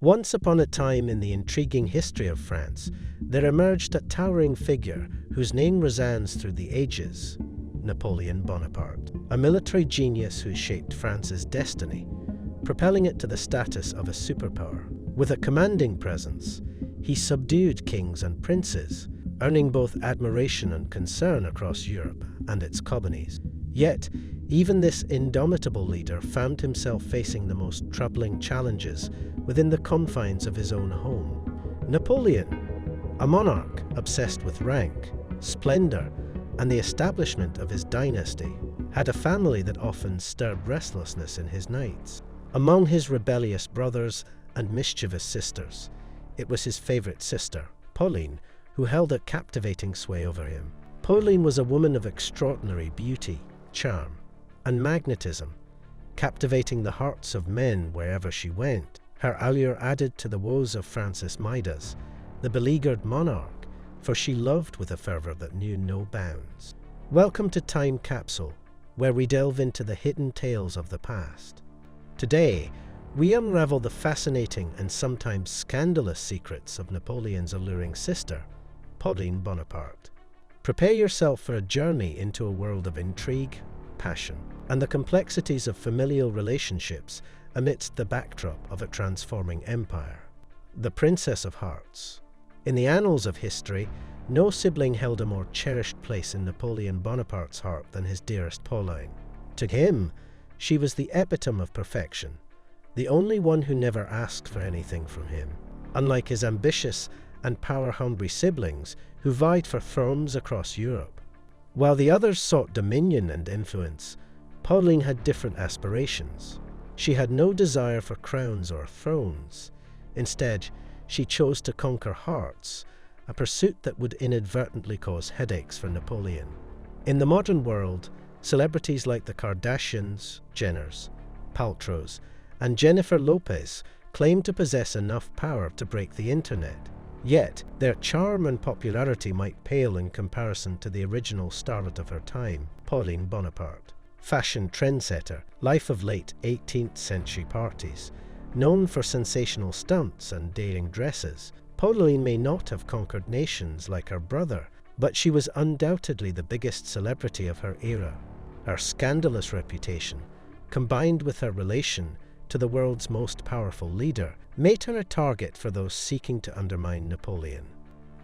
Once upon a time in the intriguing history of France, there emerged a towering figure whose name resounds through the ages: Napoleon Bonaparte, a military genius who shaped France's destiny, propelling it to the status of a superpower. With a commanding presence, he subdued kings and princes, earning both admiration and concern across Europe and its colonies. Yet, even this indomitable leader found himself facing the most troubling challenges within the confines of his own home. Napoleon, a monarch obsessed with rank, splendor, and the establishment of his dynasty, had a family that often stirred restlessness in his nights. Among his rebellious brothers and mischievous sisters, it was his favorite sister, Pauline, who held a captivating sway over him. Pauline was a woman of extraordinary beauty, charm, and magnetism, captivating the hearts of men wherever she went. Her allure added to the woes of Francis Midas, the beleaguered monarch, for she loved with a fervor that knew no bounds. Welcome to Time Capsule, where we delve into the hidden tales of the past. Today, we unravel the fascinating and sometimes scandalous secrets of Napoleon's alluring sister, Pauline Bonaparte. Prepare yourself for a journey into a world of intrigue, passion, and the complexities of familial relationships amidst the backdrop of a transforming empire. The Princess of Hearts. In the annals of history, no sibling held a more cherished place in Napoleon Bonaparte's heart than his dearest Pauline. To him, she was the epitome of perfection, the only one who never asked for anything from him, unlike his ambitious and power-hungry siblings who vied for thrones across Europe. While the others sought dominion and influence, Pauline had different aspirations. She had no desire for crowns or thrones. Instead, she chose to conquer hearts, a pursuit that would inadvertently cause headaches for Napoleon. In the modern world, celebrities like the Kardashians, Jenners, Paltrows, and Jennifer Lopez claim to possess enough power to break the internet. Yet, their charm and popularity might pale in comparison to the original starlet of her time, Pauline Bonaparte. Fashion trendsetter, life of late 18th century parties, known for sensational stunts and daring dresses, Pauline may not have conquered nations like her brother, but she was undoubtedly the biggest celebrity of her era. Her scandalous reputation, combined with her relation to the world's most powerful leader, made her a target for those seeking to undermine Napoleon.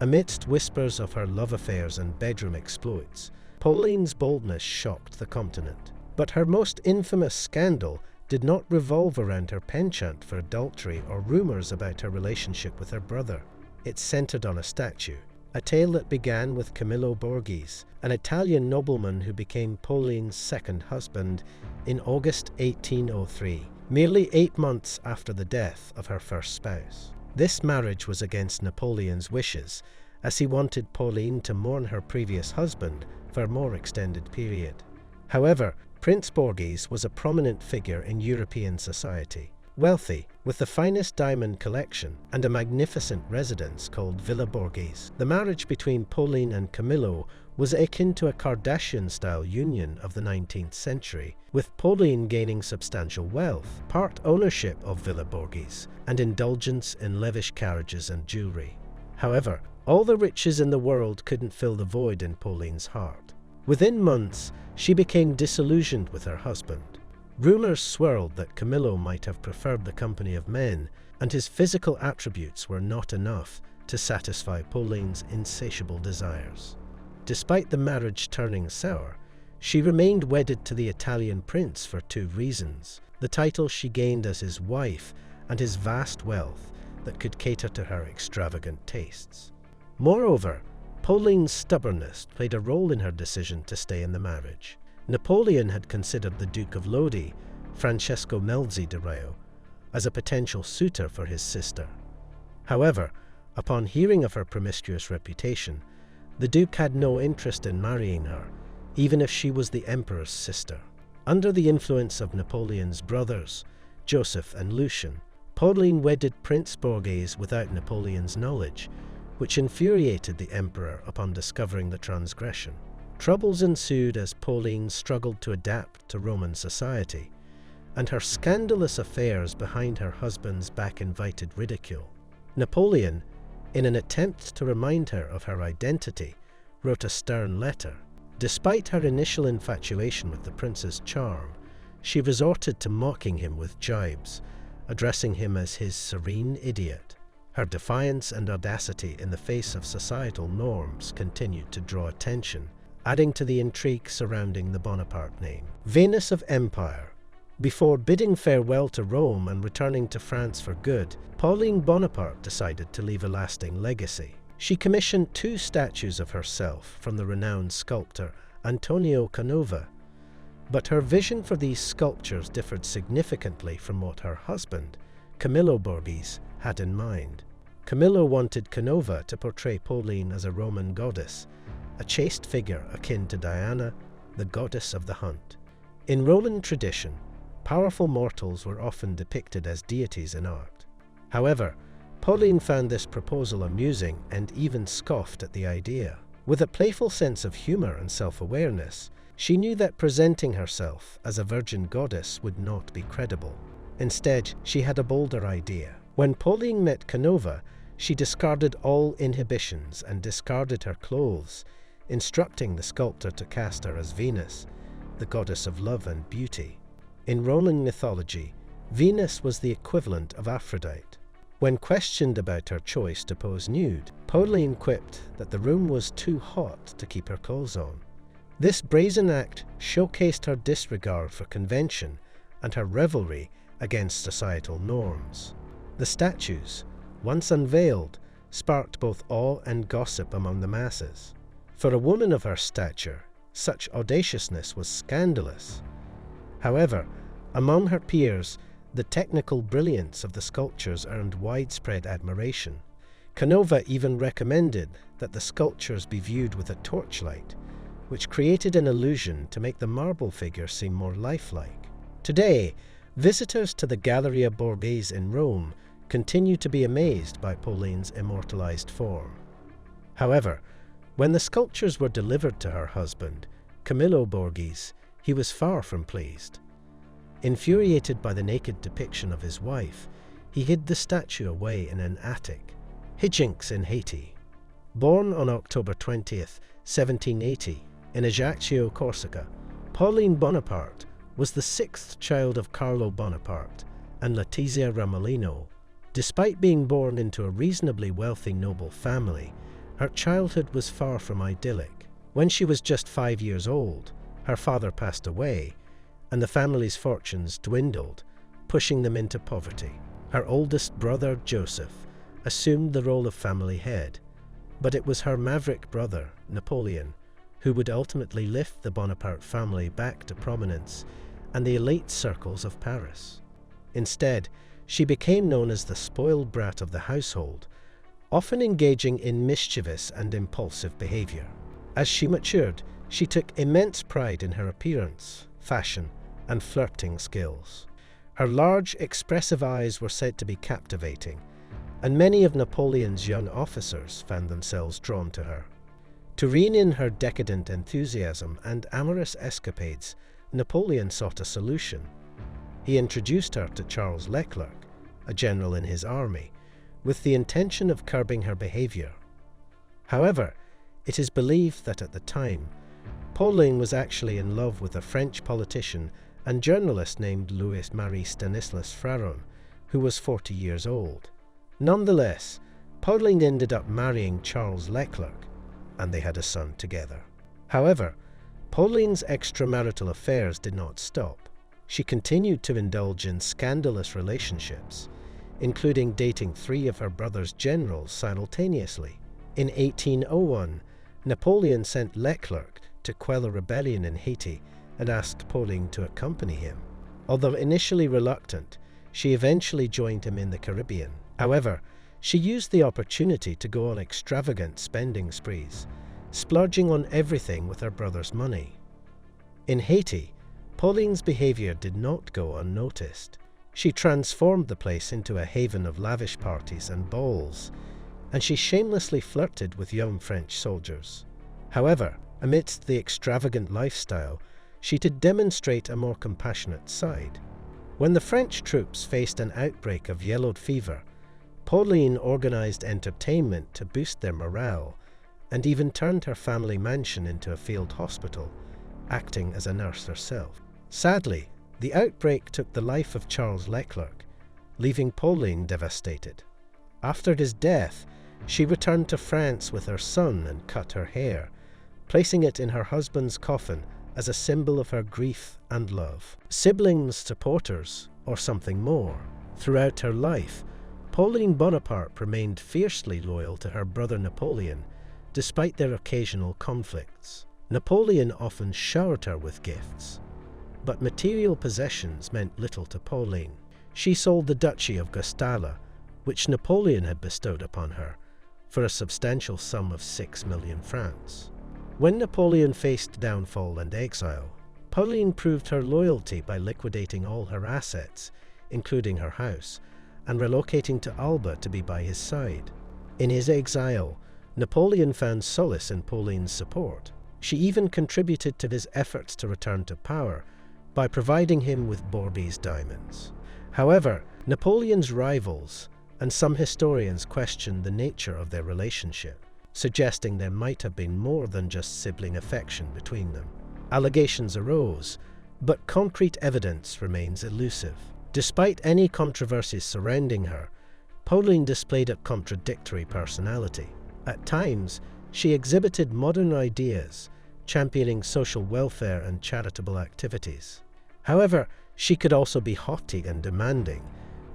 Amidst whispers of her love affairs and bedroom exploits, Pauline's boldness shocked the continent. But her most infamous scandal did not revolve around her penchant for adultery or rumors about her relationship with her brother. It centered on a statue, a tale that began with Camillo Borghese, an Italian nobleman who became Pauline's second husband in August 1803, merely 8 months after the death of her first spouse. This marriage was against Napoleon's wishes, as he wanted Pauline to mourn her previous husband for a more extended period. However, Prince Borghese was a prominent figure in European society. Wealthy, with the finest diamond collection and a magnificent residence called Villa Borghese, the marriage between Pauline and Camillo was akin to a Kardashian-style union of the 19th century, with Pauline gaining substantial wealth, part ownership of Villa Borghese, and indulgence in lavish carriages and jewelry. However, all the riches in the world couldn't fill the void in Pauline's heart. Within months, she became disillusioned with her husband. Rumors swirled that Camillo might have preferred the company of men, and his physical attributes were not enough to satisfy Pauline's insatiable desires. Despite the marriage turning sour, she remained wedded to the Italian prince for 2 reasons: the title she gained as his wife and his vast wealth that could cater to her extravagant tastes. Moreover, Pauline's stubbornness played a role in her decision to stay in the marriage. Napoleon had considered the Duke of Lodi, Francesco Melzi di Raio, as a potential suitor for his sister. However, upon hearing of her promiscuous reputation, the Duke had no interest in marrying her, even if she was the Emperor's sister. Under the influence of Napoleon's brothers, Joseph and Lucien, Pauline wedded Prince Borghese without Napoleon's knowledge, which infuriated the Emperor upon discovering the transgression. Troubles ensued as Pauline struggled to adapt to Roman society, and her scandalous affairs behind her husband's back invited ridicule. Napoleon, in an attempt to remind her of her identity, wrote a stern letter. Despite her initial infatuation with the prince's charm, she resorted to mocking him with jibes, addressing him as his serene idiot. Her defiance and audacity in the face of societal norms continued to draw attention, adding to the intrigue surrounding the Bonaparte name. Venus of Empire. Before bidding farewell to Rome and returning to France for good, Pauline Bonaparte decided to leave a lasting legacy. She commissioned 2 statues of herself from the renowned sculptor Antonio Canova, but her vision for these sculptures differed significantly from what her husband, Camillo Borghese, had in mind. Camillo wanted Canova to portray Pauline as a Roman goddess, a chaste figure akin to Diana, the goddess of the hunt. In Roman tradition, powerful mortals were often depicted as deities in art. However, Pauline found this proposal amusing and even scoffed at the idea. With a playful sense of humor and self-awareness, she knew that presenting herself as a virgin goddess would not be credible. Instead, she had a bolder idea. When Pauline met Canova, she discarded all inhibitions and discarded her clothes, instructing the sculptor to cast her as Venus, the goddess of love and beauty. In Roman mythology, Venus was the equivalent of Aphrodite. When questioned about her choice to pose nude, Pauline quipped that the room was too hot to keep her clothes on. This brazen act showcased her disregard for convention and her revelry against societal norms. The statues, once unveiled, sparked both awe and gossip among the masses. For a woman of her stature, such audaciousness was scandalous. However, among her peers, the technical brilliance of the sculptures earned widespread admiration. Canova even recommended that the sculptures be viewed with a torchlight, which created an illusion to make the marble figure seem more lifelike. Today, visitors to the Galleria Borghese in Rome continue to be amazed by Pauline's immortalized form. However, when the sculptures were delivered to her husband, Camillo Borghese, he was far from pleased. Infuriated by the naked depiction of his wife, he hid the statue away in an attic. Hijinks in Haiti. Born on October 20th, 1780, in Ajaccio, Corsica, Pauline Bonaparte was the 6th child of Carlo Bonaparte and Letizia Ramolino. Despite being born into a reasonably wealthy noble family, her childhood was far from idyllic. When she was just 5 years old, her father passed away, and the family's fortunes dwindled, pushing them into poverty. Her oldest brother, Joseph, assumed the role of family head, but it was her maverick brother, Napoleon, who would ultimately lift the Bonaparte family back to prominence and the elite circles of Paris. Instead, she became known as the spoiled brat of the household, often engaging in mischievous and impulsive behavior. As she matured, she took immense pride in her appearance, fashion, and flirting skills. Her large, expressive eyes were said to be captivating, and many of Napoleon's young officers found themselves drawn to her. To rein in her decadent enthusiasm and amorous escapades, Napoleon sought a solution. He introduced her to Charles Leclerc, a general in his army, with the intention of curbing her behavior. However, it is believed that at the time, Pauline was actually in love with a French politician and journalist named Louis-Marie Stanislas Fraron, who was 40 years old. Nonetheless, Pauline ended up marrying Charles Leclerc, and they had a son together. However, Pauline's extramarital affairs did not stop. She continued to indulge in scandalous relationships, including dating 3 of her brother's generals simultaneously. In 1801, Napoleon sent Leclerc to quell a rebellion in Haiti and asked Pauline to accompany him. Although initially reluctant, she eventually joined him in the Caribbean. However, she used the opportunity to go on extravagant spending sprees, splurging on everything with her brother's money. In Haiti, Pauline's behavior did not go unnoticed. She transformed the place into a haven of lavish parties and balls, and she shamelessly flirted with young French soldiers. However, amidst the extravagant lifestyle, she did demonstrate a more compassionate side. When the French troops faced an outbreak of yellow fever, Pauline organized entertainment to boost their morale and even turned her family mansion into a field hospital, acting as a nurse herself. Sadly, the outbreak took the life of Charles Leclerc, leaving Pauline devastated. After his death, she returned to France with her son and cut her hair, placing it in her husband's coffin as a symbol of her grief and love. Siblings, supporters, or something more. Throughout her life, Pauline Bonaparte remained fiercely loyal to her brother Napoleon, despite their occasional conflicts. Napoleon often showered her with gifts, but material possessions meant little to Pauline. She sold the Duchy of Guastalla, which Napoleon had bestowed upon her, for a substantial sum of 6 million francs. When Napoleon faced downfall and exile, Pauline proved her loyalty by liquidating all her assets, including her house, and relocating to Alba to be by his side. In his exile, Napoleon found solace in Pauline's support. She even contributed to his efforts to return to power by providing him with Borghese diamonds. However, Napoleon's rivals and some historians question the nature of their relationship, suggesting there might have been more than just sibling affection between them. Allegations arose, but concrete evidence remains elusive. Despite any controversies surrounding her, Pauline displayed a contradictory personality. At times, she exhibited modern ideas, championing social welfare and charitable activities. However, she could also be haughty and demanding,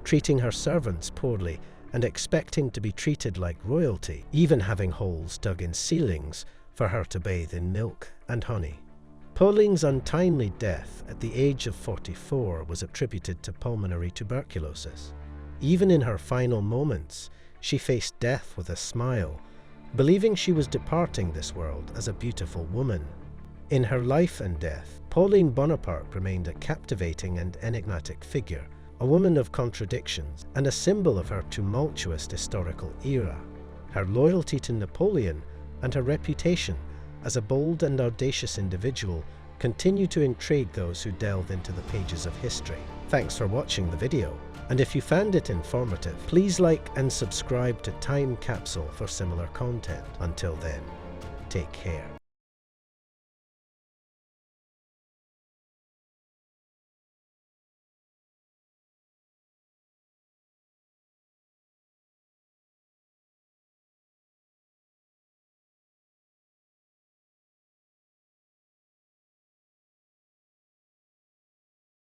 treating her servants poorly and expecting to be treated like royalty, even having holes dug in ceilings for her to bathe in milk and honey. Pauline's untimely death at the age of 44 was attributed to pulmonary tuberculosis. Even in her final moments, she faced death with a smile, believing she was departing this world as a beautiful woman. In her life and death, Pauline Bonaparte remained a captivating and enigmatic figure, a woman of contradictions and a symbol of her tumultuous historical era. Her loyalty to Napoleon and her reputation as a bold and audacious individual continue to intrigue those who delve into the pages of history. Thanks for watching the video, and if you found it informative, please like and subscribe to Time Capsule for similar content. Until then, take care.